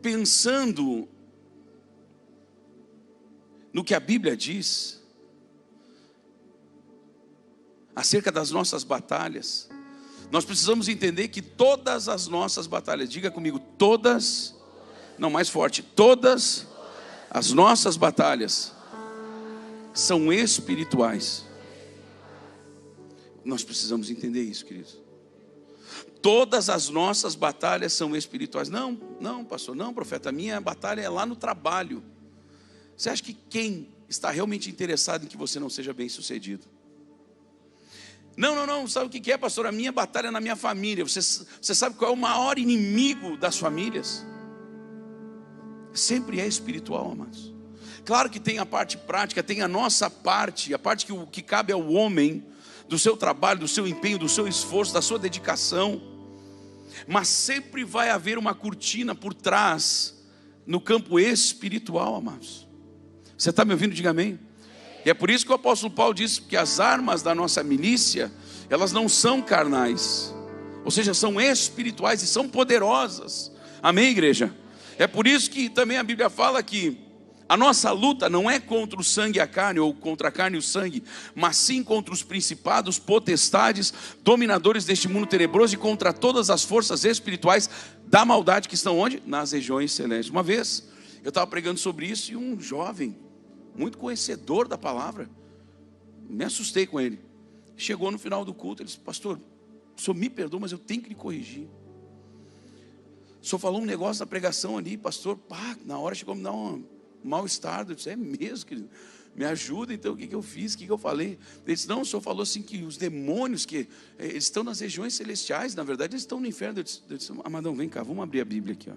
pensando no que a Bíblia diz acerca das nossas batalhas, nós precisamos entender que todas as nossas batalhas, diga comigo, todas, não, mais forte, todas as nossas batalhas são espirituais. Nós precisamos entender isso, queridos. Todas as nossas batalhas são espirituais. Não, pastor, não, profeta, a minha batalha é lá no trabalho. Você acha que quem está realmente interessado em que você não seja bem sucedido? Não, sabe o que é, pastor? A minha batalha é na minha família. Você sabe qual é o maior inimigo das famílias? Sempre é espiritual, amados. Claro que tem a parte prática, tem a nossa parte, a parte que cabe ao homem, do seu trabalho, do seu empenho, do seu esforço, da sua dedicação. Mas sempre vai haver uma cortina por trás, no campo espiritual, amados. Você está me ouvindo? Diga amém. E é por isso que o apóstolo Paulo diz que as armas da nossa milícia, elas não são carnais, ou seja, são espirituais e são poderosas. Amém, igreja? É por isso que também a Bíblia fala que a nossa luta não é contra o sangue e a carne, ou contra a carne e o sangue, mas sim contra os principados, potestades, dominadores deste mundo tenebroso e contra todas as forças espirituais da maldade que estão onde? Nas regiões celestes. Uma vez eu estava pregando sobre isso e um jovem, muito conhecedor da palavra, me assustei com ele. Chegou no final do culto, ele disse: pastor, o senhor me perdoa, mas eu tenho que lhe corrigir. O senhor falou um negócio na pregação ali, pastor, na hora chegou a me dar um mal-estar. Eu disse: é mesmo, querido? Me ajuda então, o que eu fiz, o que eu falei? Ele disse: não, o senhor falou assim que os demônios, eles estão nas regiões celestiais, na verdade eles estão no inferno. Eu disse: amadão, vem cá, vamos abrir a Bíblia aqui.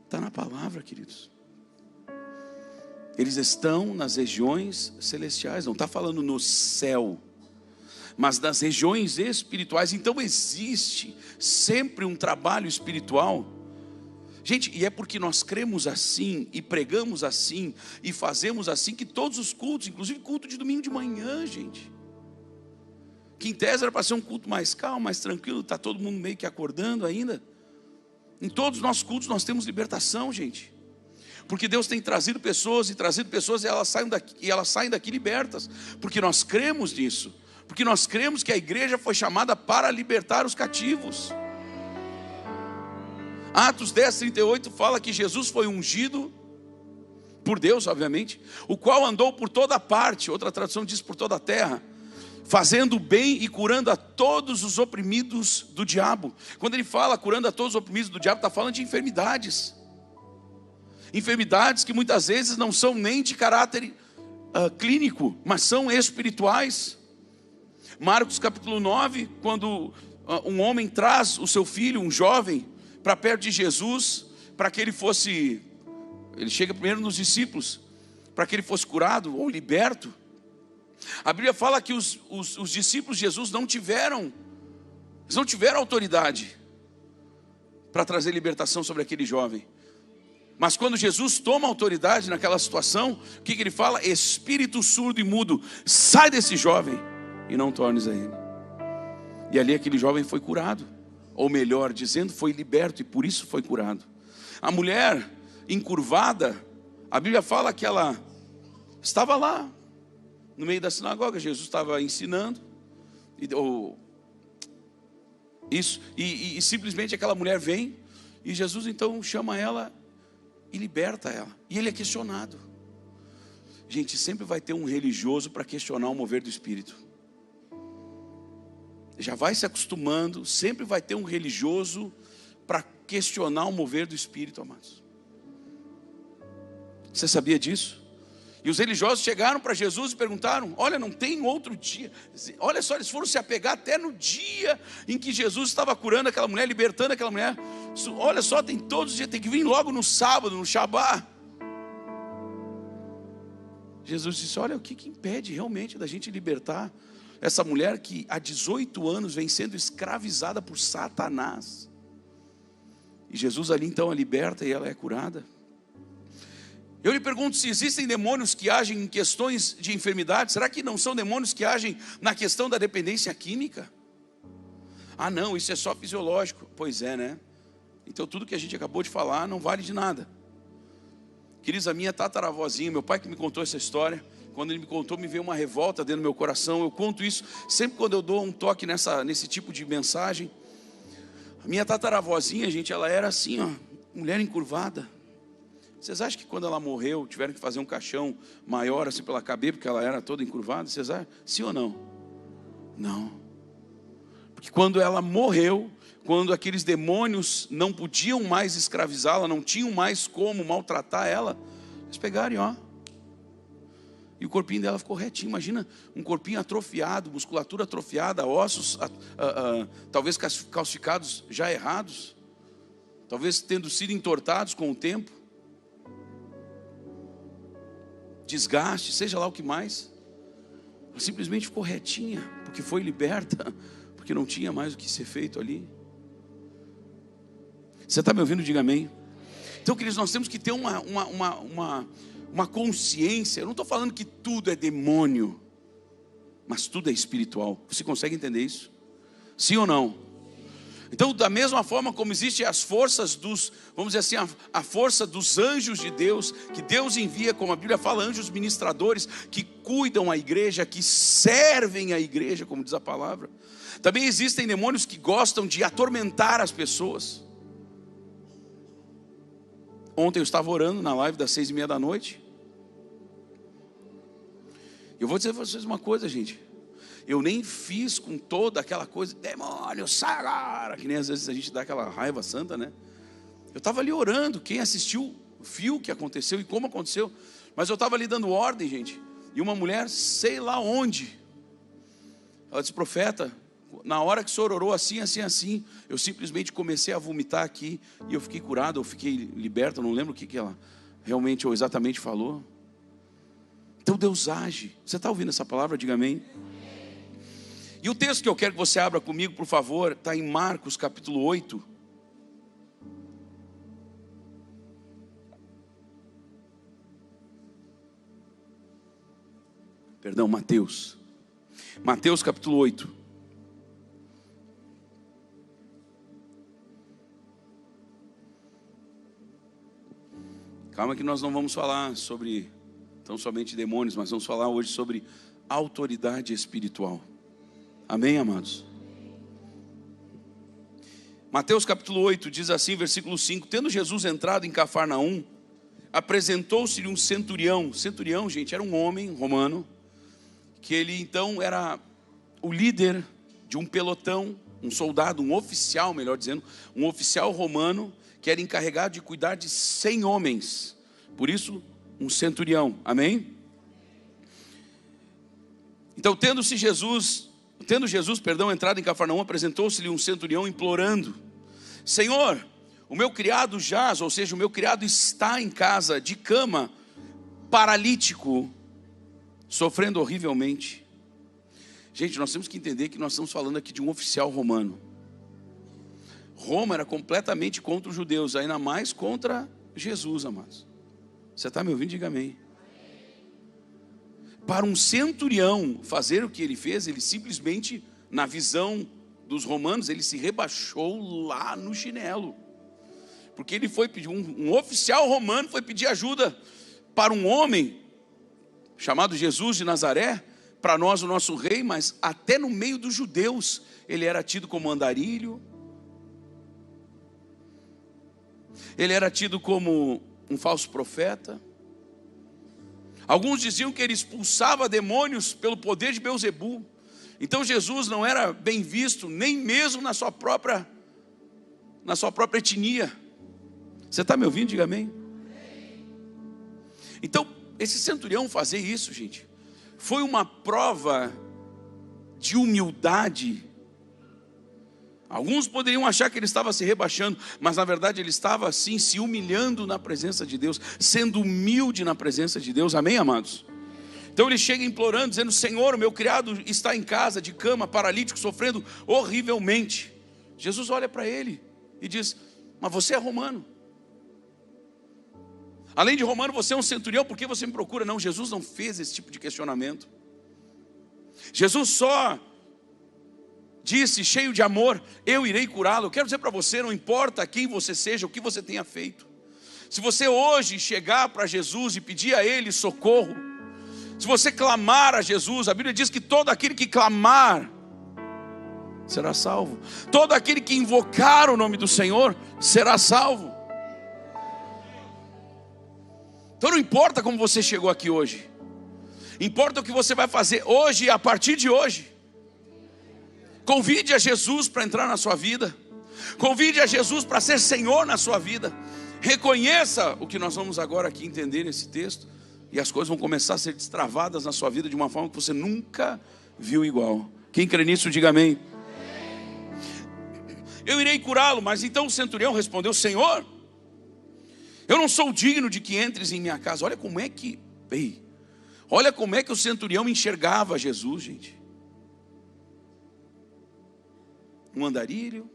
Está na palavra, queridos. Eles estão nas regiões celestiais, não está falando no céu, mas nas regiões espirituais. Então existe sempre um trabalho espiritual. Gente, e é porque nós cremos assim, e pregamos assim, e fazemos assim, que todos os cultos, inclusive culto de domingo de manhã, gente, que em tese era para ser um culto mais calmo, mais tranquilo, está todo mundo meio que acordando ainda. Em todos os nossos cultos nós temos libertação, gente. Porque Deus tem trazido pessoas e elas saem daqui libertas. Porque nós cremos nisso. Porque nós cremos que a igreja foi chamada para libertar os cativos. Atos 10:38 fala que Jesus foi ungido por Deus, obviamente, o qual andou por toda parte, outra tradução diz por toda a terra, fazendo bem e curando a todos os oprimidos do diabo. Quando ele fala curando a todos os oprimidos do diabo, está falando de enfermidades. Enfermidades que muitas vezes não são nem de caráter clínico, mas são espirituais. Marcos capítulo 9, quando um homem traz o seu filho, um jovem, para perto de Jesus, para que ele chega primeiro nos discípulos, para que ele fosse curado ou liberto. A Bíblia fala que os discípulos de Jesus não tiveram autoridade para trazer libertação sobre aquele jovem. Mas quando Jesus toma autoridade naquela situação, o que ele fala? Espírito surdo e mudo, sai desse jovem e não tornes a ele. E ali aquele jovem foi curado, ou melhor dizendo, foi liberto e por isso foi curado. A mulher encurvada, a Bíblia fala que ela estava lá no meio da sinagoga, Jesus estava ensinando, e simplesmente aquela mulher vem, e Jesus então chama ela e liberta ela, e ele é questionado. Gente, sempre vai ter um religioso para questionar o mover do Espírito. Já vai se acostumando, sempre vai ter um religioso para questionar o mover do Espírito, amados. Você sabia disso? E os religiosos chegaram para Jesus e perguntaram: olha, não tem outro dia? Olha só, eles foram se apegar até no dia em que Jesus estava curando aquela mulher, libertando aquela mulher. Olha só, tem todos os dias, tem que vir logo no sábado, no Shabá. Jesus disse: olha, o que impede realmente da gente libertar essa mulher que há 18 anos vem sendo escravizada por Satanás? E Jesus ali então a liberta e ela é curada. Eu lhe pergunto se existem demônios que agem em questões de enfermidade. Será que não são demônios que agem na questão da dependência química? Ah não, isso é só fisiológico. Pois é, né? Então tudo que a gente acabou de falar não vale de nada. Queridos, a minha tataravózinha, meu pai que me contou essa história, quando ele me contou, me veio uma revolta dentro do meu coração. Eu conto isso sempre quando eu dou um toque nesse tipo de mensagem. A minha tataravózinha, gente, ela era assim, ó, mulher encurvada. Vocês acham que quando ela morreu, tiveram que fazer um caixão maior assim para ela caber, porque ela era toda encurvada? Vocês acham? Sim ou não? Não. Porque quando ela morreu, quando aqueles demônios não podiam mais escravizá-la, não tinham mais como maltratar ela, eles pegaram, ó, e o corpinho dela ficou retinho. Imagina um corpinho atrofiado, musculatura atrofiada, ossos talvez calcificados já errados, talvez tendo sido entortados com o tempo, desgaste, seja lá o que mais. Ela simplesmente ficou retinha, porque foi liberta, porque não tinha mais o que ser feito ali. Você está me ouvindo? Diga amém. Então, queridos, nós temos que ter uma consciência. Eu não estou falando que tudo é demônio, mas tudo é espiritual. Você consegue entender isso? Sim ou não? Então, da mesma forma como existem as forças vamos dizer assim, a força dos anjos de Deus, que Deus envia, como a Bíblia fala, anjos ministradores, que cuidam a igreja, que servem a igreja, como diz a palavra. Também existem demônios que gostam de atormentar as pessoas. Ontem eu estava orando na live das 6:30 da noite. Eu vou dizer a vocês uma coisa, gente. Eu nem fiz com toda aquela coisa, demônio, sai agora, que nem às vezes a gente dá aquela raiva santa, né? Eu estava ali orando, quem assistiu viu o que aconteceu e como aconteceu. Mas eu estava ali dando ordem, gente. E uma mulher, sei lá onde, ela disse: profeta, na hora que o senhor orou assim, assim, assim, eu simplesmente comecei a vomitar aqui e eu fiquei curado, eu fiquei liberto. Eu não lembro o que ela realmente ou exatamente falou. Então Deus age. Você está ouvindo essa palavra? Diga amém. E o texto que eu quero que você abra comigo, por favor, está em Marcos capítulo 8. Perdão, Mateus. Mateus capítulo 8. Calma que nós não vamos falar sobre tão somente demônios, mas vamos falar hoje sobre autoridade espiritual. Amém, amados? Mateus capítulo 8 diz assim, versículo 5: tendo Jesus entrado em Cafarnaum, apresentou-se-lhe um centurião. Centurião, gente, era um homem romano, que ele então era o líder de um pelotão, um soldado, um oficial, melhor dizendo, um oficial romano, que era encarregado de cuidar de 100 homens. Por isso, um centurião. Amém? Então, tendo Jesus, entrado em Cafarnaum, apresentou-se-lhe um centurião implorando: Senhor, o meu criado jaz, ou seja, o meu criado está em casa, de cama, paralítico, sofrendo horrivelmente. Gente, nós temos que entender que nós estamos falando aqui de um oficial romano. Roma era completamente contra os judeus, ainda mais contra Jesus, amados. Você está me ouvindo? Diga amém. Para um centurião fazer o que ele fez, ele simplesmente, na visão dos romanos, ele se rebaixou lá no chinelo. Porque ele foi pedir, um oficial romano foi pedir ajuda para um homem chamado Jesus de Nazaré, para nós o nosso rei, mas até no meio dos judeus ele era tido como andarilho, ele era tido como um falso profeta. Alguns diziam que ele expulsava demônios pelo poder de Beelzebu. Então Jesus não era bem visto nem mesmo na sua própria etnia. Você está me ouvindo? Diga amém. Então esse centurião fazer isso, gente, foi uma prova de humildade. Alguns poderiam achar que ele estava se rebaixando, mas na verdade ele estava assim, se humilhando na presença de Deus, sendo humilde na presença de Deus. Amém, amados? Então ele chega implorando, dizendo: Senhor, o meu criado está em casa, de cama, paralítico, sofrendo horrivelmente. Jesus olha para ele e diz: mas você é romano. Além de romano, você é um centurião, por que você me procura? Não, Jesus não fez esse tipo de questionamento. Jesus só disse, cheio de amor: eu irei curá-lo. Eu quero dizer para você, não importa quem você seja, o que você tenha feito. Se você hoje chegar para Jesus e pedir a Ele socorro, se você clamar a Jesus, a Bíblia diz que todo aquele que clamar será salvo. Todo aquele que invocar o nome do Senhor será salvo. Então não importa como você chegou aqui hoje, importa o que você vai fazer hoje e a partir de hoje. Convide a Jesus para entrar na sua vida. Convide a Jesus para ser Senhor na sua vida. Reconheça o que nós vamos agora aqui entender nesse texto, e as coisas vão começar a ser destravadas na sua vida de uma forma que você nunca viu igual. Quem crê nisso, diga amém. Eu irei curá-lo. Mas então o centurião respondeu: Senhor, eu não sou digno de que entres em minha casa. Olha como é que o centurião enxergava Jesus, gente. Um andarilho,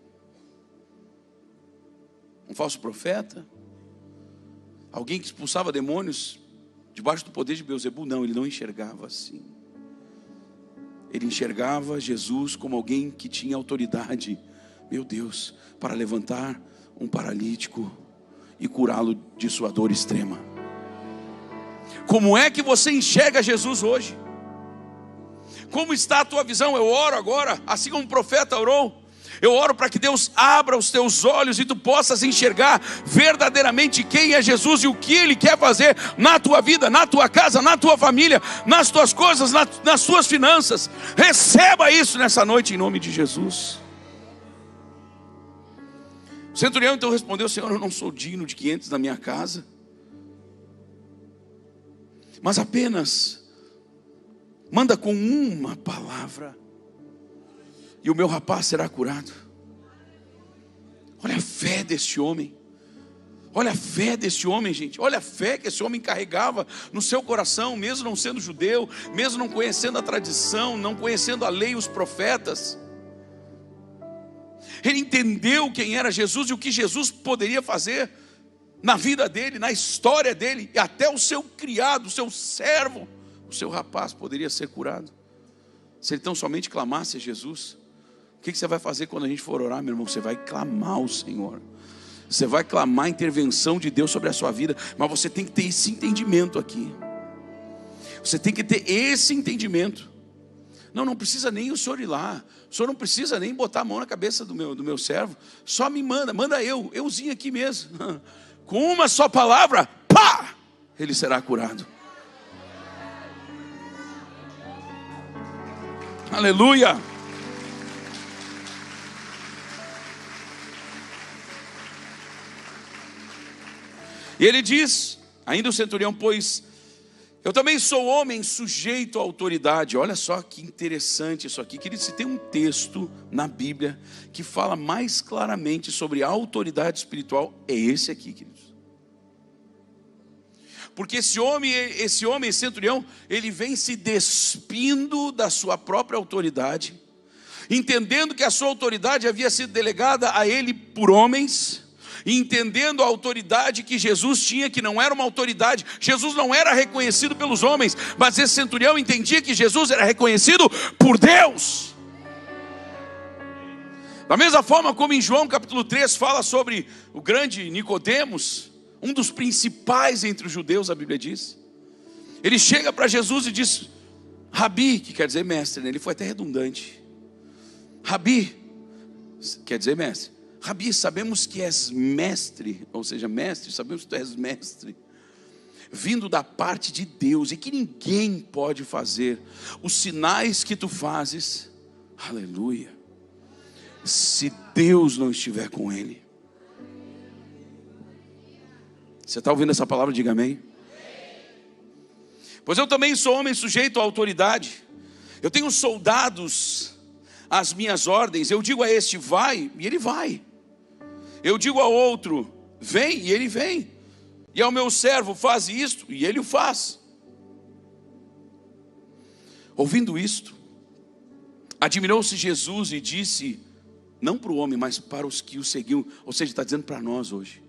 um falso profeta, alguém que expulsava demônios debaixo do poder de Beelzebul. Não, ele não enxergava assim. Ele enxergava Jesus como alguém que tinha autoridade, meu Deus, para levantar um paralítico e curá-lo de sua dor extrema. Como é que você enxerga Jesus hoje? Como está a tua visão? Eu oro agora, assim como o profeta orou. Eu oro para que Deus abra os teus olhos e tu possas enxergar verdadeiramente quem é Jesus e o que Ele quer fazer na tua vida, na tua casa, na tua família, nas tuas coisas, nas tuas finanças. Receba isso nessa noite em nome de Jesus. O centurião então respondeu: Senhor, eu não sou digno de que entres na minha casa, mas apenas manda com uma palavra e o meu rapaz será curado. Olha a fé deste homem. Olha a fé deste homem, gente. Olha a fé que esse homem carregava no seu coração, mesmo não sendo judeu, mesmo não conhecendo a tradição, não conhecendo a lei e os profetas. Ele entendeu quem era Jesus e o que Jesus poderia fazer na vida dele, na história dele. E até o seu criado, o seu servo, o seu rapaz poderia ser curado, se ele tão somente clamasse a Jesus. O que você vai fazer quando a gente for orar, meu irmão? Você vai clamar ao Senhor. Você vai clamar a intervenção de Deus sobre a sua vida. Mas você tem que ter esse entendimento aqui. Você tem que ter esse entendimento. Não precisa nem o senhor ir lá. O senhor não precisa nem botar a mão na cabeça do meu servo. Só me manda euzinho aqui mesmo. Com uma só palavra, pá! Ele será curado. Aleluia! E ele diz, ainda o centurião: pois eu também sou homem sujeito à autoridade. Olha só que interessante isso aqui. Querido, se tem um texto na Bíblia que fala mais claramente sobre a autoridade espiritual, é esse aqui, queridos. Porque esse homem centurião, ele vem se despindo da sua própria autoridade, entendendo que a sua autoridade havia sido delegada a ele por homens, entendendo a autoridade que Jesus tinha, que não era uma autoridade. Jesus não era reconhecido pelos homens, mas esse centurião entendia que Jesus era reconhecido por Deus. Da mesma forma como em João capítulo 3 fala sobre o grande Nicodemos, um dos principais entre os judeus, a Bíblia diz. Ele chega para Jesus e diz: Rabi, que quer dizer mestre, né? Ele foi até redundante. Rabi, quer dizer mestre. Rabi, sabemos que és mestre, ou seja, mestre, sabemos que tu és mestre, vindo da parte de Deus, e que ninguém pode fazer os sinais que tu fazes, aleluia, se Deus não estiver com ele. Você está ouvindo essa palavra? Diga amém. Pois eu também sou homem sujeito à autoridade. Eu tenho soldados às minhas ordens. Eu digo a este: vai, e ele vai. Eu digo ao outro: vem, e ele vem. E ao meu servo: faz isto, e ele o faz. Ouvindo isto, admirou-se Jesus e disse, não para o homem, mas para os que o seguiam. Ou seja, está dizendo para nós hoje,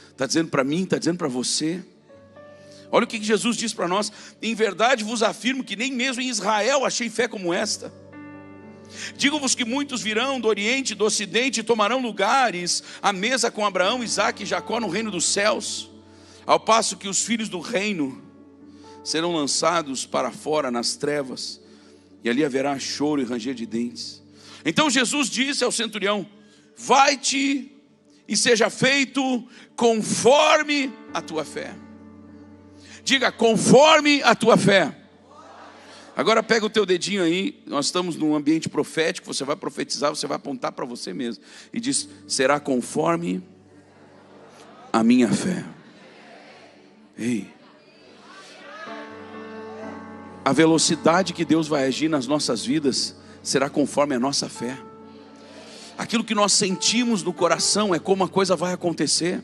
está dizendo para mim, está dizendo para você. Olha o que Jesus diz para nós: em verdade vos afirmo que nem mesmo em Israel achei fé como esta. Digo-vos que muitos virão do Oriente e do Ocidente e tomarão lugares à mesa com Abraão, Isaque e Jacó no reino dos céus, ao passo que os filhos do reino serão lançados para fora nas trevas, e ali haverá choro e ranger de dentes. Então Jesus disse ao centurião: vai-te e seja feito conforme a tua fé. Diga: conforme a tua fé. Agora pega o teu dedinho aí, nós estamos num ambiente profético, você vai profetizar, você vai apontar para você mesmo e diz: será conforme a minha fé. Ei, a velocidade que Deus vai agir nas nossas vidas será conforme a nossa fé. Aquilo que nós sentimos no coração é como a coisa vai acontecer.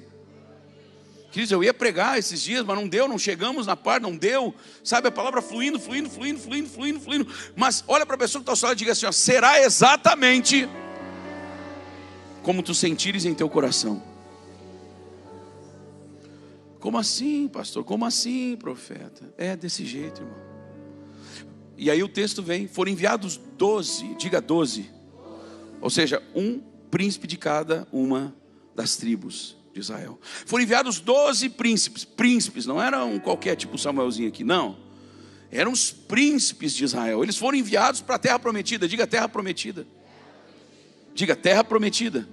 Queridos, eu ia pregar esses dias, mas não deu, não chegamos na parte, não deu. Sabe, a palavra fluindo. Mas olha para a pessoa que está ao seu lado e diga assim: ó, será exatamente como tu sentires em teu coração. Como assim, pastor? Como assim, profeta? É desse jeito, irmão. E aí o texto vem: foram enviados 12, diga 12. Ou seja, um príncipe de cada uma das tribos de Israel. Foram enviados 12 príncipes, não eram qualquer tipo Samuelzinho aqui, não. Eram os príncipes de Israel. Eles foram enviados para a terra prometida. Diga terra prometida. Diga terra prometida.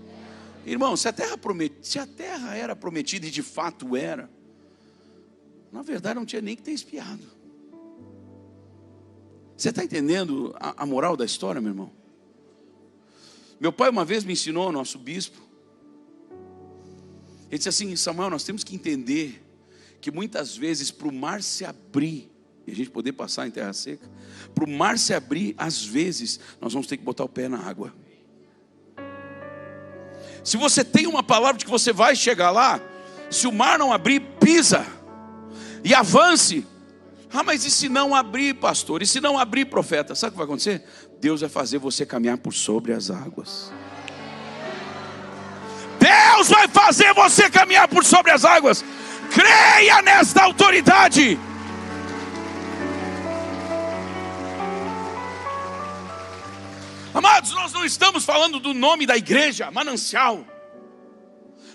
Irmão, se a terra era prometida e de fato era, na verdade não tinha nem que ter espiado. Você está entendendo a moral da história, meu irmão? Meu pai uma vez me ensinou, nosso bispo, ele disse assim: Samuel, nós temos que entender que muitas vezes para o mar se abrir, e a gente poder passar em terra seca, para o mar se abrir, às vezes nós vamos ter que botar o pé na água. Se você tem uma palavra de que você vai chegar lá, se o mar não abrir, pisa e avance. Ah, mas e se não abrir, pastor? E se não abrir, profeta? Sabe o que vai acontecer? Deus vai fazer você caminhar por sobre as águas. Deus vai fazer você caminhar por sobre as águas. Creia nesta autoridade. Amados, nós não estamos falando do nome da igreja, Manancial.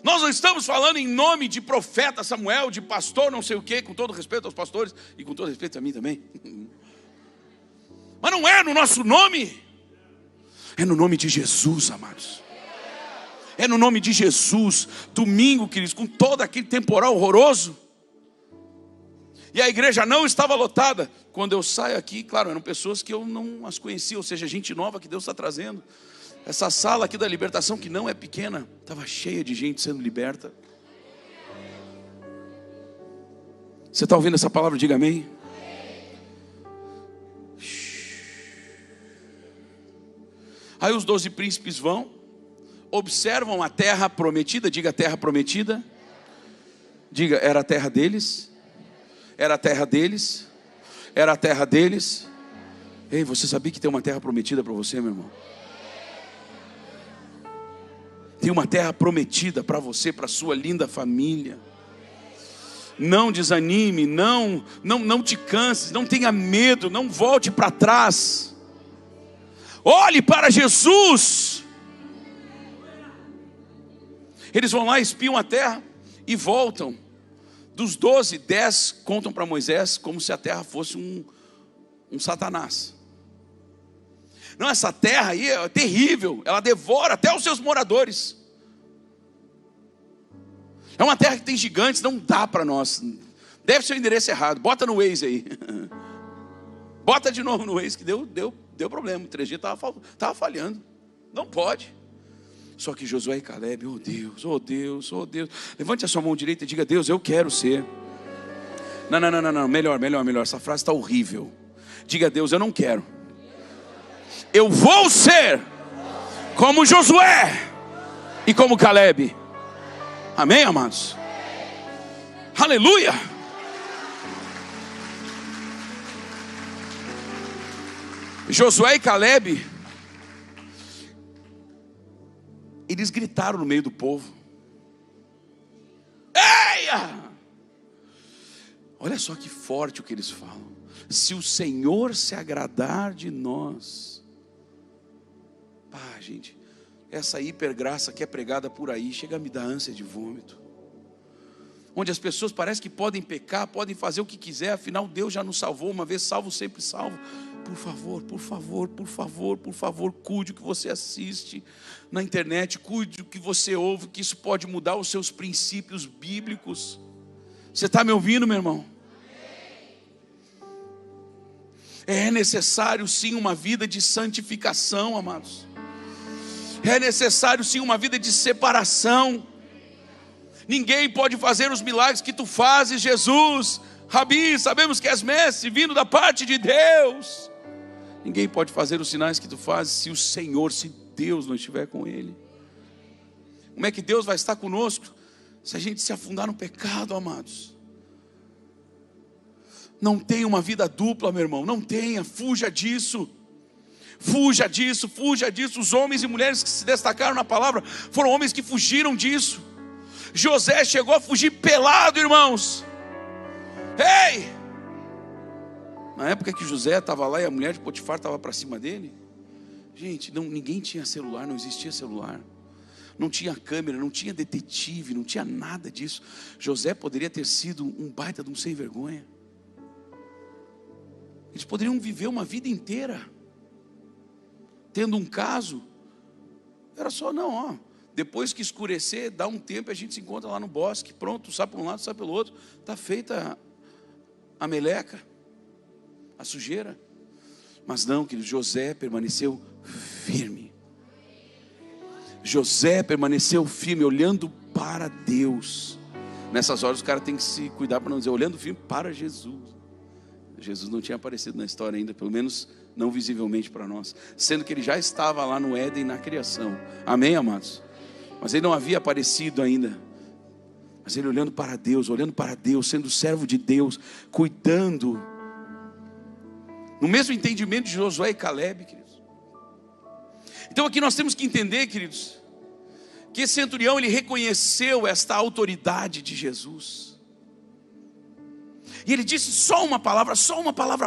Nós não estamos falando em nome de profeta Samuel, de pastor não sei o que, com todo respeito aos pastores e com todo respeito a mim também. Mas não é no nosso nome, é no nome de Jesus, amados. É no nome de Jesus. Domingo, queridos, com todo aquele temporal horroroso, e a igreja não estava lotada. Quando eu saio aqui, claro, eram pessoas que eu não as conhecia, ou seja, gente nova que Deus está trazendo. Essa sala aqui da libertação, que não é pequena, estava cheia de gente sendo liberta. Você está ouvindo essa palavra? Diga amém. Aí os 12 príncipes vão, observam a terra prometida. Diga terra prometida. Diga, era a terra deles. Era a terra deles. Era a terra deles. Ei, você sabia que tem uma terra prometida para você, meu irmão? Tem uma terra prometida para você, para sua linda família. Não desanime, não te canses, não tenha medo, não volte para trás. Olhe para Jesus. Eles vão lá, espiam a terra e voltam. Dos 12, 10 contam para Moisés como se a terra fosse um Satanás. Não, essa terra aí é terrível, ela devora até os seus moradores. É uma terra que tem gigantes, não dá para nós. Deve ser o endereço errado, bota no Waze aí. Bota de novo no Waze, que deu problema, o 3G estava falhando. Não pode. Só que Josué e Caleb, oh Deus, oh Deus, oh Deus. Levante a sua mão direita e diga: Deus, eu quero ser. Não, melhor, essa frase está horrível. Diga: Deus, eu não quero. Eu vou ser como Josué e como Caleb. Amém, amados? Aleluia! Josué e Caleb, eles gritaram no meio do povo: eia! Olha só que forte o que eles falam. Se o Senhor se agradar de nós, Gente, essa hipergraça que é pregada por aí chega a me dar ânsia de vômito. Onde as pessoas parecem que podem pecar, podem fazer o que quiser, afinal Deus já nos salvou, uma vez salvo, sempre salvo. Por favor, por favor, por favor, por favor, cuide o que você assiste na internet, cuide o que você ouve, que isso pode mudar os seus princípios bíblicos. Você está me ouvindo, meu irmão? É necessário sim uma vida de santificação, amados. É necessário sim uma vida de separação. Ninguém pode fazer os milagres que tu fazes, Jesus. Rabi, sabemos que és mestre, vindo da parte de Deus. Ninguém pode fazer os sinais que tu fazes se o Senhor, se Deus não estiver com ele. Como é que Deus vai estar conosco se a gente se afundar no pecado, amados? Não tenha uma vida dupla, meu irmão, não tenha, fuja disso. Fuja disso, fuja disso. Os homens e mulheres que se destacaram na palavra foram homens que fugiram disso. José chegou a fugir pelado, irmãos. Ei! Na época que José estava lá e a mulher de Potifar estava para cima dele, gente, ninguém tinha celular, não existia celular, não tinha câmera, não tinha detetive, não tinha nada disso. José poderia ter sido um baita de um sem vergonha. Eles poderiam viver uma vida inteira tendo um caso. Era só depois que escurecer, dá um tempo e a gente se encontra lá no bosque, pronto, sai para um lado, sai pelo outro, está feita a meleca, a sujeira. Mas não, querido, José permaneceu firme. José permaneceu firme, olhando para Deus. Nessas horas o cara tem que se cuidar para não dizer, olhando firme para Jesus. Jesus não tinha aparecido na história ainda, pelo menos não visivelmente para nós, sendo que ele já estava lá no Éden na criação. Amém, amados? Mas ele não havia aparecido ainda. Mas ele olhando para Deus, sendo servo de Deus, cuidando, no mesmo entendimento de Josué e Caleb, queridos. Então aqui nós temos que entender, queridos, que esse centurião, ele reconheceu esta autoridade de Jesus. E ele disse, só uma palavra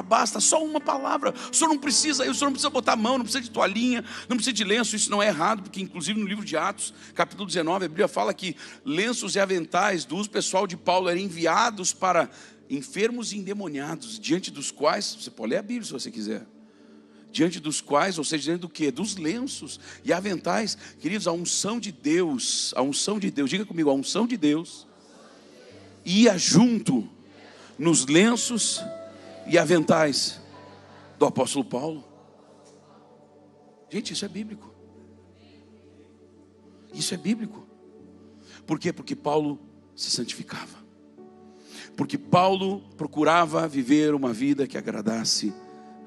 basta, só uma palavra. O senhor não precisa botar a mão, não precisa de toalhinha, não precisa de lenço. Isso não é errado, porque inclusive no livro de Atos, capítulo 19, a Bíblia fala que lenços e aventais do uso pessoal de Paulo eram enviados para enfermos e endemoniados, diante dos quais, você pode ler a Bíblia se você quiser, diante dos quais, ou seja, diante do quê? Dos lenços e aventais. Queridos, a unção de Deus, diga comigo, a unção de Deus ia junto nos lenços e aventais do apóstolo Paulo. Gente, isso é bíblico. Isso é bíblico. Por quê? Porque Paulo se santificava. Porque Paulo procurava viver uma vida que agradasse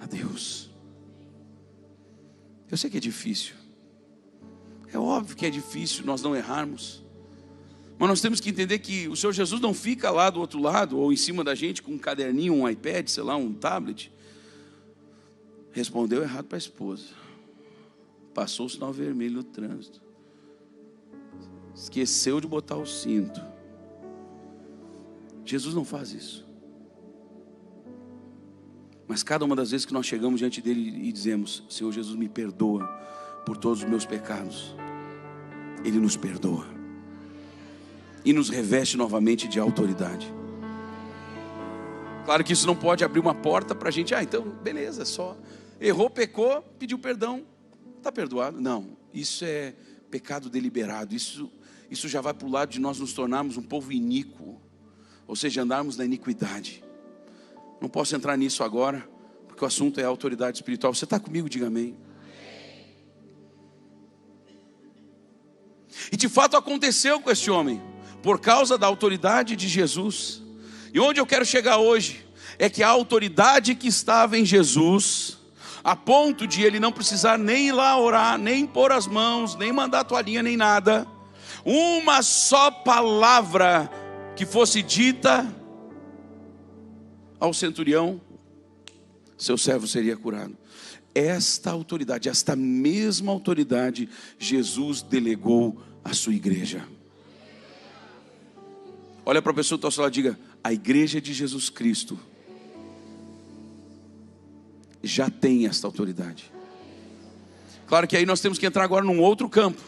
a Deus. Eu sei que é difícil. É óbvio que é difícil nós não errarmos. Mas nós temos que entender que o Senhor Jesus não fica lá do outro lado, ou em cima da gente com um caderninho, um iPad, sei lá, um tablet. Respondeu errado para a esposa. Passou o sinal vermelho no trânsito. Esqueceu de botar o cinto. Jesus não faz isso. Mas cada uma das vezes que nós chegamos diante dele e dizemos, Senhor Jesus, me perdoa por todos os meus pecados, Ele nos perdoa e nos reveste novamente de autoridade. Claro que isso não pode abrir uma porta para a gente, então beleza, só errou, pecou, pediu perdão, está perdoado. Não, isso é pecado deliberado. Isso já vai para o lado de nós nos tornarmos um povo iníquo, ou seja, andarmos na iniquidade. Não posso entrar nisso agora, porque o assunto é autoridade espiritual. Você está comigo? Diga amém. E de fato aconteceu com esse homem, por causa da autoridade de Jesus. E onde eu quero chegar hoje é que a autoridade que estava em Jesus, a ponto de ele não precisar nem ir lá orar, nem pôr as mãos, nem mandar toalhinha, nem nada, uma só palavra que fosse dita ao centurião, seu servo seria curado. Esta autoridade, esta mesma autoridade, Jesus delegou à sua igreja. Olha para a pessoa que está ao seu lado e diga, a igreja de Jesus Cristo já tem esta autoridade. Claro que aí nós temos que entrar agora num outro campo.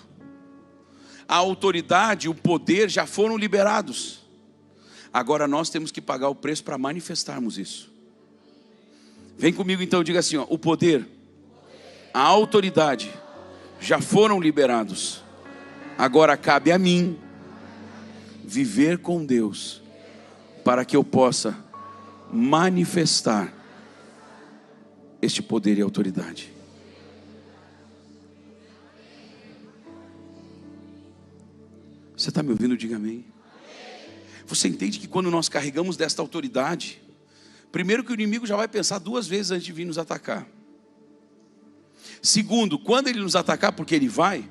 A autoridade, o poder já foram liberados. Agora nós temos que pagar o preço para manifestarmos isso. Vem comigo então, diga assim, ó, o poder, a autoridade já foram liberados. Agora cabe a mim viver com Deus para que eu possa manifestar este poder e autoridade. Você está me ouvindo? Diga amém. Você entende que quando nós carregamos desta autoridade, primeiro que o inimigo já vai pensar 2 vezes antes de vir nos atacar. Segundo, quando ele nos atacar, porque ele vai,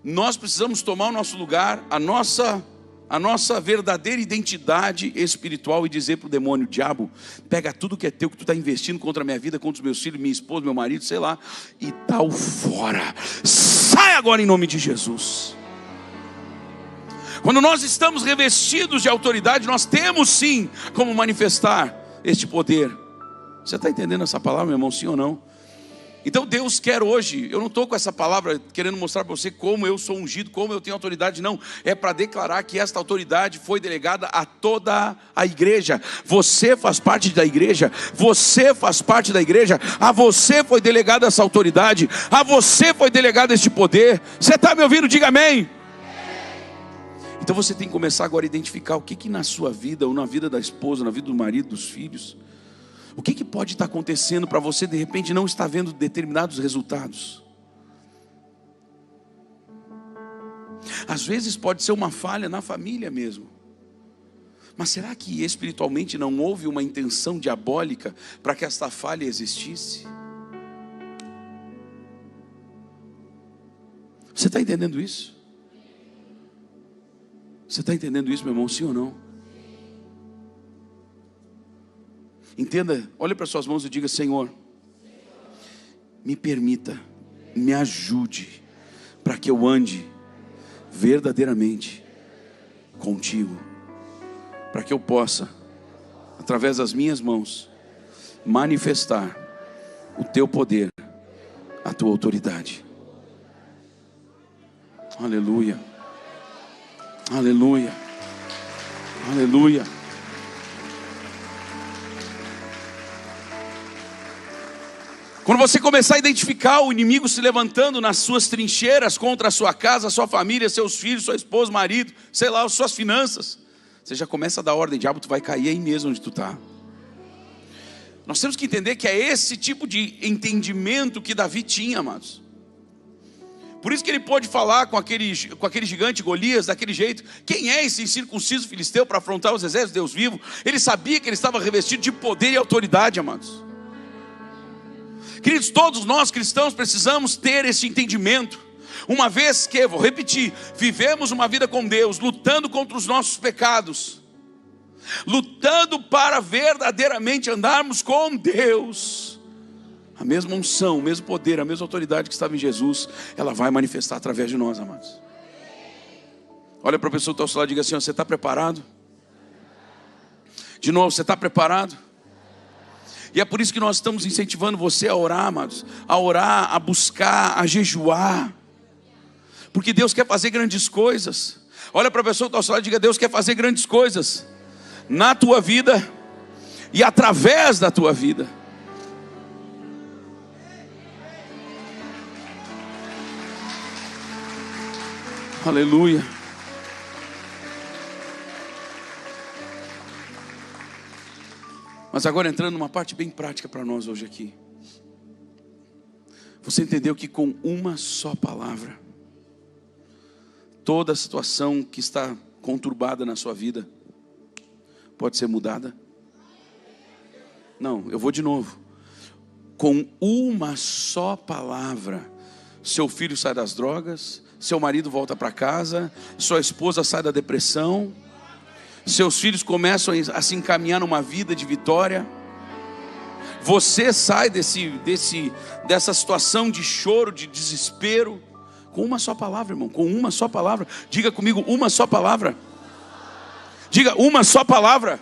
nós precisamos tomar o nosso lugar, a nossa verdadeira identidade espiritual e dizer para o demônio: diabo, pega tudo que é teu, que tu está investindo contra a minha vida, contra os meus filhos, minha esposa, meu marido, sei lá, e tal fora. Sai agora em nome de Jesus. Quando nós estamos revestidos de autoridade, nós temos sim como manifestar este poder. Você está entendendo essa palavra, meu irmão, sim ou não? Então Deus quer hoje, eu não estou com essa palavra querendo mostrar para você como eu sou ungido, como eu tenho autoridade, não. É para declarar que esta autoridade foi delegada a toda a igreja. Você faz parte da igreja, você faz parte da igreja, a você foi delegada essa autoridade, a você foi delegado este poder. Você está me ouvindo? Diga amém. Então você tem que começar agora a identificar o que na sua vida, ou na vida da esposa, na vida do marido, dos filhos, o que pode estar acontecendo para você de repente não estar vendo determinados resultados. Às vezes pode ser uma falha na família mesmo. Mas será que espiritualmente não houve uma intenção diabólica para que esta falha existisse? Você está entendendo isso? Você está entendendo isso, meu irmão, sim ou não? Entenda, olhe para suas mãos e diga: Senhor, me permita, me ajude, para que eu ande verdadeiramente contigo, para que eu possa, através das minhas mãos, manifestar o teu poder, a tua autoridade. Aleluia. Aleluia, aleluia. Quando você começar a identificar o inimigo se levantando nas suas trincheiras contra a sua casa, a sua família, seus filhos, sua esposa, marido, sei lá, as suas finanças, você já começa a dar ordem: diabo, tu vai cair aí mesmo onde tu está. Nós temos que entender que é esse tipo de entendimento que Davi tinha, amados. Por isso que ele pôde falar com aquele gigante Golias daquele jeito. Quem é esse incircunciso filisteu para afrontar os exércitos de Deus vivo? Ele sabia que ele estava revestido de poder e autoridade, amados. Queridos, todos nós cristãos precisamos ter esse entendimento. Uma vez que, vou repetir, vivemos uma vida com Deus, lutando contra os nossos pecados, lutando para verdadeiramente andarmos com Deus, a mesma unção, o mesmo poder, a mesma autoridade que estava em Jesus, ela vai manifestar através de nós, amados. Olha para a pessoa que está ao seu lado e diga assim: você está preparado? De novo, você está preparado? E é por isso que nós estamos incentivando você a orar, amados, a orar, a buscar, a jejuar, porque Deus quer fazer grandes coisas. Olha para a pessoa que está ao seu lado e diga: Deus quer fazer grandes coisas na tua vida e através da tua vida. Aleluia. Mas agora entrando numa parte bem prática para nós hoje aqui. Você entendeu que com uma só palavra, toda a situação que está conturbada na sua vida pode ser mudada? Não, eu vou de novo. Com uma só palavra, seu filho sai das drogas, seu marido volta para casa, sua esposa sai da depressão, seus filhos começam a se encaminhar numa vida de vitória, você sai dessa situação de choro, de desespero, com uma só palavra, irmão, com uma só palavra. Diga comigo: uma só palavra. Diga: uma só palavra.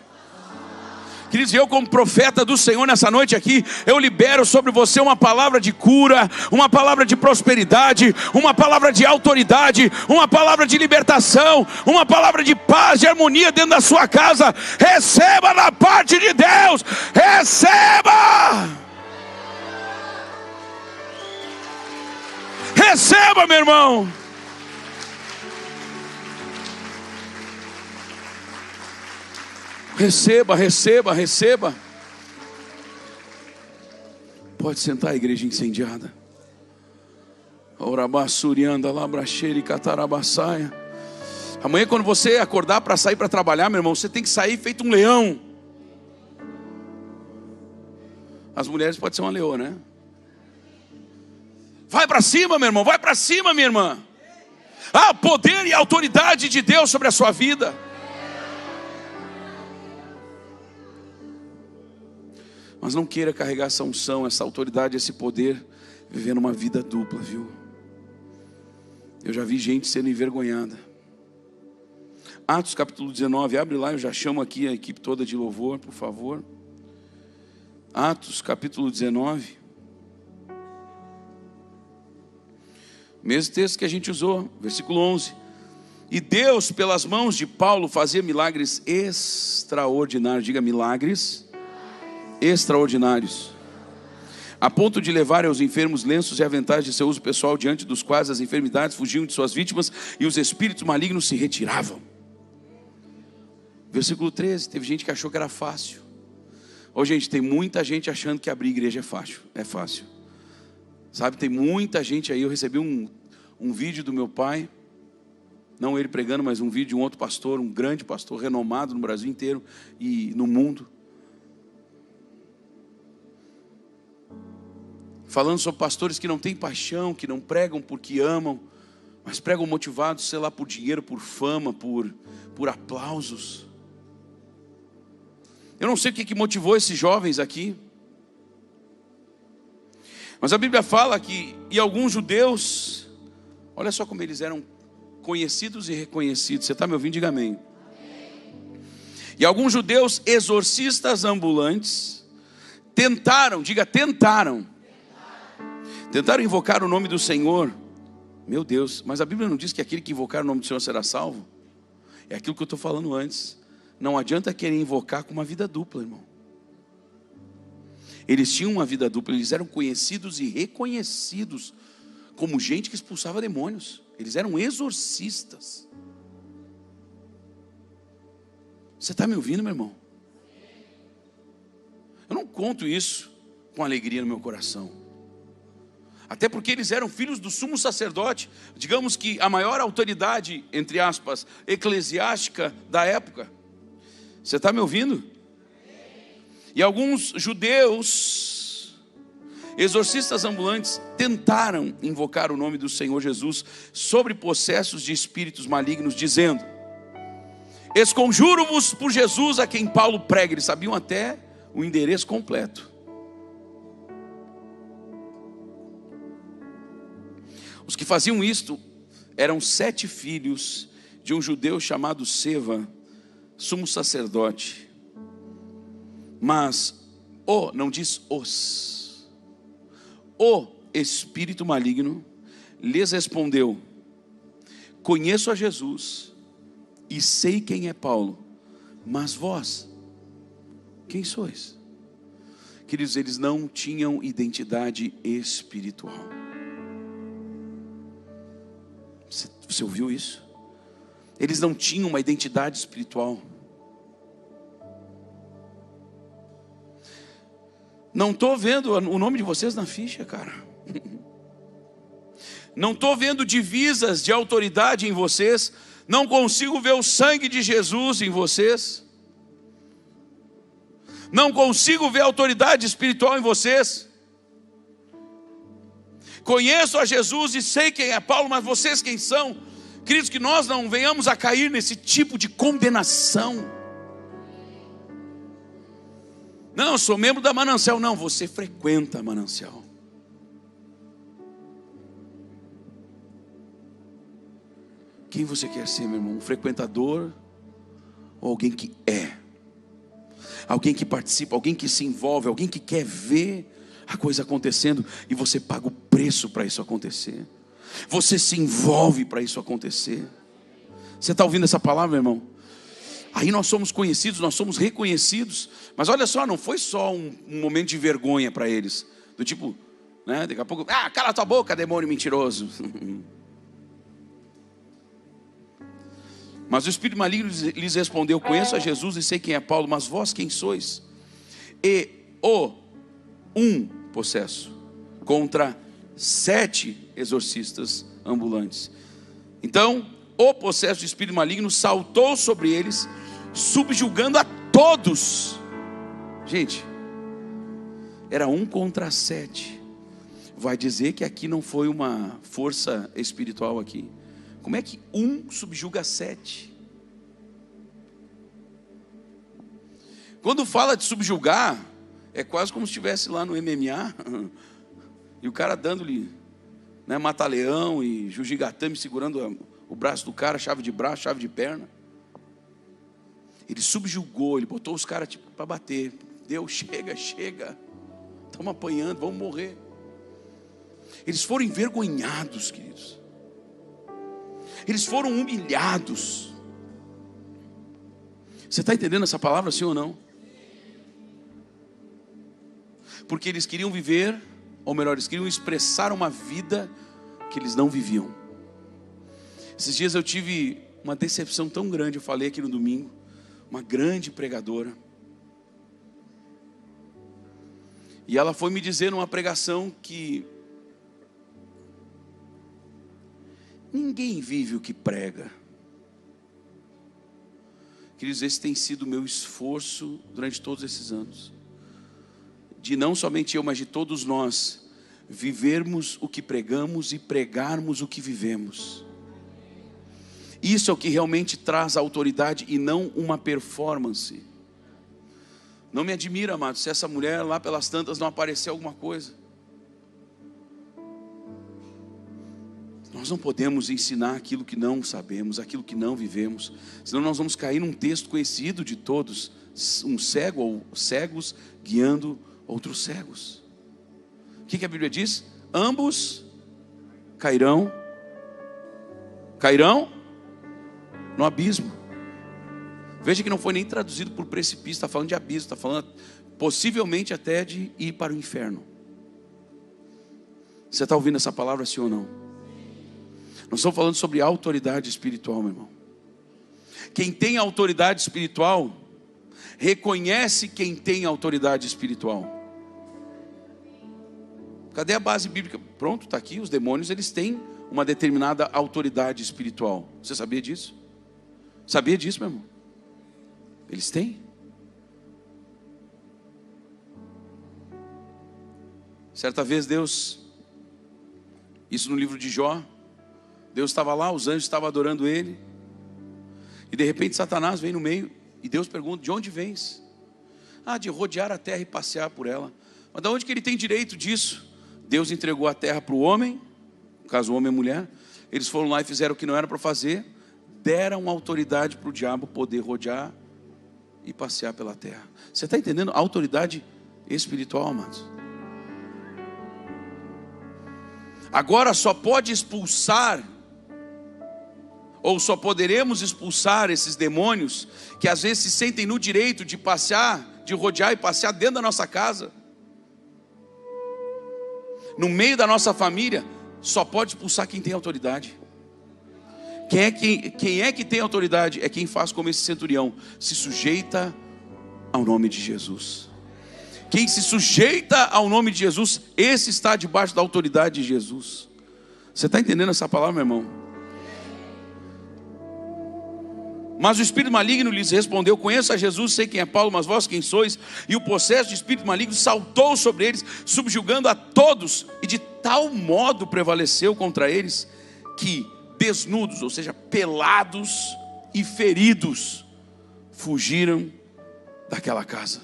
Queridos, eu como profeta do Senhor nessa noite aqui, eu libero sobre você uma palavra de cura, uma palavra de prosperidade, uma palavra de autoridade, uma palavra de libertação, uma palavra de paz, de harmonia dentro da sua casa. Receba da parte de Deus, receba! Receba, meu irmão! Receba, receba, receba. Pode sentar, igreja incendiada. Orabassurianda, labracheira e catarabaçaia. Amanhã, quando você acordar para sair para trabalhar, meu irmão, você tem que sair feito um leão. As mulheres podem ser uma leoa, né? Vai para cima, meu irmão, vai para cima, minha irmã. Ah, poder e autoridade de Deus sobre a sua vida. Mas não queira carregar essa unção, essa autoridade, esse poder, vivendo uma vida dupla, viu? Eu já vi gente sendo envergonhada. Atos capítulo 19, abre lá, eu já chamo aqui a equipe toda de louvor, por favor. Atos capítulo 19. Mesmo texto que a gente usou, versículo 11. E Deus, pelas mãos de Paulo, fazia milagres extraordinários. Diga, milagres extraordinários, a ponto de levar aos enfermos lenços e aventais de seu uso pessoal, diante dos quais as enfermidades fugiam de suas vítimas e os espíritos malignos se retiravam. Versículo 13, teve gente que achou que era fácil. Hoje, gente, tem muita gente achando que abrir igreja é fácil. Sabe, tem muita gente aí. Eu recebi um vídeo do meu pai, não ele pregando, mas um vídeo de um outro pastor, um grande pastor renomado no Brasil inteiro e no mundo, falando sobre pastores que não têm paixão, que não pregam porque amam, mas pregam motivados, sei lá, por dinheiro, por fama, por aplausos. Eu não sei o que motivou esses jovens aqui, mas a Bíblia fala que, e alguns judeus, olha só como eles eram conhecidos e reconhecidos. Você está me ouvindo? Diga amém. E alguns judeus exorcistas ambulantes tentaram, diga, tentaram invocar o nome do Senhor. Meu Deus, mas a Bíblia não diz que aquele que invocar o nome do Senhor será salvo? É aquilo que eu estou falando antes. Não adianta querer invocar com uma vida dupla, irmão. Eles tinham uma vida dupla, eles eram conhecidos e reconhecidos como gente que expulsava demônios. Eles eram exorcistas. Você está me ouvindo, meu irmão? Eu não conto isso com alegria no meu coração. Até porque eles eram filhos do sumo sacerdote, digamos que a maior autoridade, entre aspas, eclesiástica da época. Você está me ouvindo? E alguns judeus, exorcistas ambulantes, tentaram invocar o nome do Senhor Jesus sobre possessos de espíritos malignos, dizendo: esconjuro-vos por Jesus a quem Paulo prega. Eles sabiam até o endereço completo. Os que faziam isto eram 7 filhos de um judeu chamado Seva, sumo sacerdote. Mas não diz os, o espírito maligno lhes respondeu: conheço a Jesus e sei quem é Paulo, mas vós, quem sois? Queridos, eles não tinham identidade espiritual. Você ouviu isso? Eles não tinham uma identidade espiritual. Não estou vendo o nome de vocês na ficha, cara. Não estou vendo divisas de autoridade em vocês. Não consigo ver o sangue de Jesus em vocês. Não consigo ver autoridade espiritual em vocês. Conheço a Jesus e sei quem é Paulo, mas vocês quem são? Queridos, que nós não venhamos a cair nesse tipo de condenação. Não, eu sou membro da Manancial. Não, você frequenta a Manancial. Quem você quer ser, meu irmão? Um frequentador ou alguém que é? alguém que participa, alguém que se envolve, alguém que quer ver a coisa acontecendo, e você paga o preço para isso acontecer. Você se envolve para isso acontecer. Você está ouvindo essa palavra, meu irmão? Aí nós somos conhecidos, nós somos reconhecidos. Mas olha só, não foi só um momento de vergonha para eles. Do tipo, né, daqui a pouco, cala tua boca, demônio mentiroso. Mas o espírito maligno lhes respondeu: conheço a Jesus e sei quem é Paulo, mas vós quem sois? E um possesso contra 7 exorcistas ambulantes. Então o possesso de espírito maligno saltou sobre eles, subjugando a todos. Gente, era 1 contra 7. Vai dizer que aqui não foi uma força espiritual aqui. Como é que 1 subjuga 7? Quando fala de subjugar, é quase como se estivesse lá no MMA e o cara dando-lhe, né, mata-leão e jujigatame, segurando o braço do cara, chave de braço, chave de perna. Ele subjugou, ele botou os caras tipo para bater. Deus, chega, estamos apanhando, vamos morrer. Eles foram envergonhados, queridos. Eles foram humilhados. Você está entendendo essa palavra, sim ou não? Porque eles queriam viver, ou melhor, eles queriam expressar uma vida que eles não viviam. Esses dias eu tive uma decepção tão grande. Eu falei aqui no domingo, uma grande pregadora, e ela foi me dizer numa pregação que ninguém vive o que prega. Queridos, esse tem sido o meu esforço durante todos esses anos, de não somente eu, mas de todos nós, vivermos o que pregamos e pregarmos o que vivemos. Isso é o que realmente traz autoridade e não uma performance. Não me admira, amado, se essa mulher lá pelas tantas não aparecer alguma coisa. Nós não podemos ensinar aquilo que não sabemos, aquilo que não vivemos, senão nós vamos cair num texto conhecido de todos: um cego ou cegos guiando outros cegos. O que a Bíblia diz? Ambos cairão no abismo. Veja que não foi nem traduzido por precipício, está falando de abismo, está falando possivelmente até de ir para o inferno. Você está ouvindo essa palavra, sim ou não? Nós estamos falando sobre autoridade espiritual, meu irmão. Quem tem autoridade espiritual reconhece quem tem autoridade espiritual. Cadê a base bíblica? Pronto, está aqui. Os demônios, eles têm uma determinada autoridade espiritual. Você sabia disso? Sabia disso, meu irmão? Eles têm. Certa vez Deus, isso no livro de Jó, Deus estava lá, os anjos estavam adorando ele, e de repente Satanás vem no meio, e Deus pergunta: de onde vens? De rodear a terra e passear por ela. Mas de onde que ele tem direito disso? Deus entregou a terra para o homem, no caso o homem e a mulher. Eles foram lá e fizeram o que não era para fazer, deram autoridade para o diabo poder rodear e passear pela terra. Você está entendendo? A autoridade espiritual, amados. Agora só pode expulsar, ou só poderemos expulsar esses demônios que às vezes se sentem no direito de passear, de rodear e passear dentro da nossa casa, no meio da nossa família. Só pode expulsar quem tem autoridade. Quem é que tem autoridade? É quem faz como esse centurião, se sujeita ao nome de Jesus. Quem se sujeita ao nome de Jesus, esse está debaixo da autoridade de Jesus. Você está entendendo essa palavra, meu irmão? Mas o espírito maligno lhes respondeu: conheço a Jesus, sei quem é Paulo, mas vós quem sois? E o possesso de espírito maligno saltou sobre eles, subjugando a todos, e de tal modo prevaleceu contra eles, que desnudos, ou seja, pelados e feridos, fugiram daquela casa.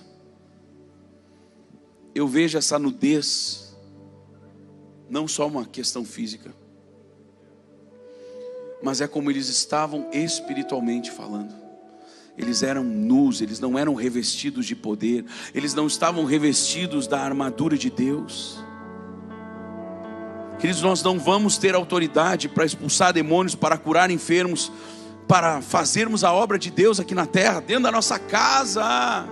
Eu vejo essa nudez, não só uma questão física, mas é como eles estavam espiritualmente falando. eles eram nus, eles não eram revestidos de poder, eles não estavam revestidos da armadura de Deus. Queridos, nós não vamos ter autoridade para expulsar demônios, para curar enfermos, para fazermos a obra de Deus aqui na terra, dentro da nossa casa,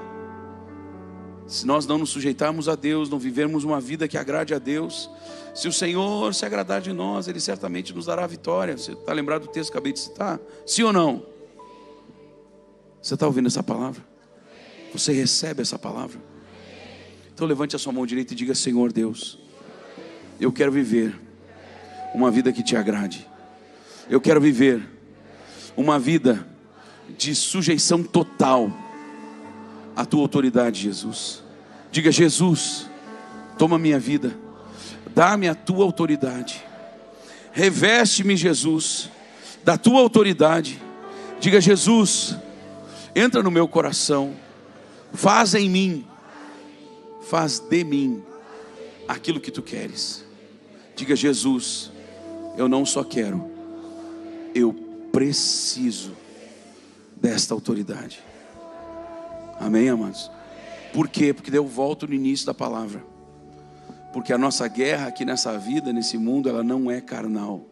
se nós não nos sujeitarmos a Deus, não vivermos uma vida que agrade a Deus. Se o Senhor se agradar de nós, Ele certamente nos dará a vitória. Você está lembrado do texto que acabei de citar? Sim ou não? Você está ouvindo essa palavra? Você recebe essa palavra? Então levante a sua mão direita e diga: Senhor Deus, eu quero viver uma vida que te agrade. Eu quero viver uma vida de sujeição total à tua autoridade, Jesus. Diga: Jesus, toma minha vida, dá-me a tua autoridade, reveste-me, Jesus, da tua autoridade. Diga: Jesus, entra no meu coração, faz em mim, faz de mim aquilo que tu queres. Diga: Jesus, eu não só quero, eu preciso desta autoridade. Amém, amados? Por quê? Porque eu volto no início da palavra. Porque a nossa guerra aqui nessa vida, nesse mundo, ela não é carnal,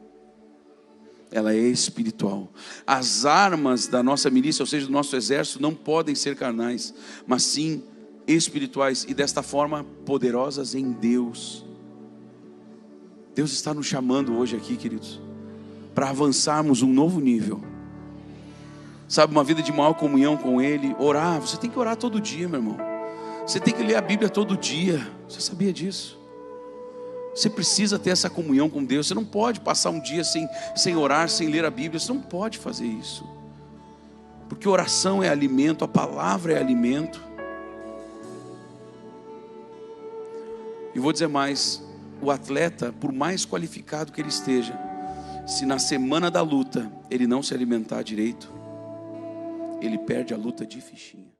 ela é espiritual. As armas da nossa milícia, ou seja, do nosso exército, não podem ser carnais, mas sim espirituais, e desta forma poderosas em Deus. Deus está nos chamando hoje aqui, queridos, para avançarmos um novo nível. Sabe, uma vida de maior comunhão com Ele. Orar, você tem que orar todo dia, meu irmão. Você tem que ler a Bíblia todo dia. Você sabia disso? Você precisa ter essa comunhão com Deus. Você não pode passar um dia sem orar, sem ler a Bíblia. Você não pode fazer isso, porque oração é alimento, a palavra é alimento. E vou dizer mais: o atleta, por mais qualificado que ele esteja, se na semana da luta ele não se alimentar direito, ele perde a luta de fichinha.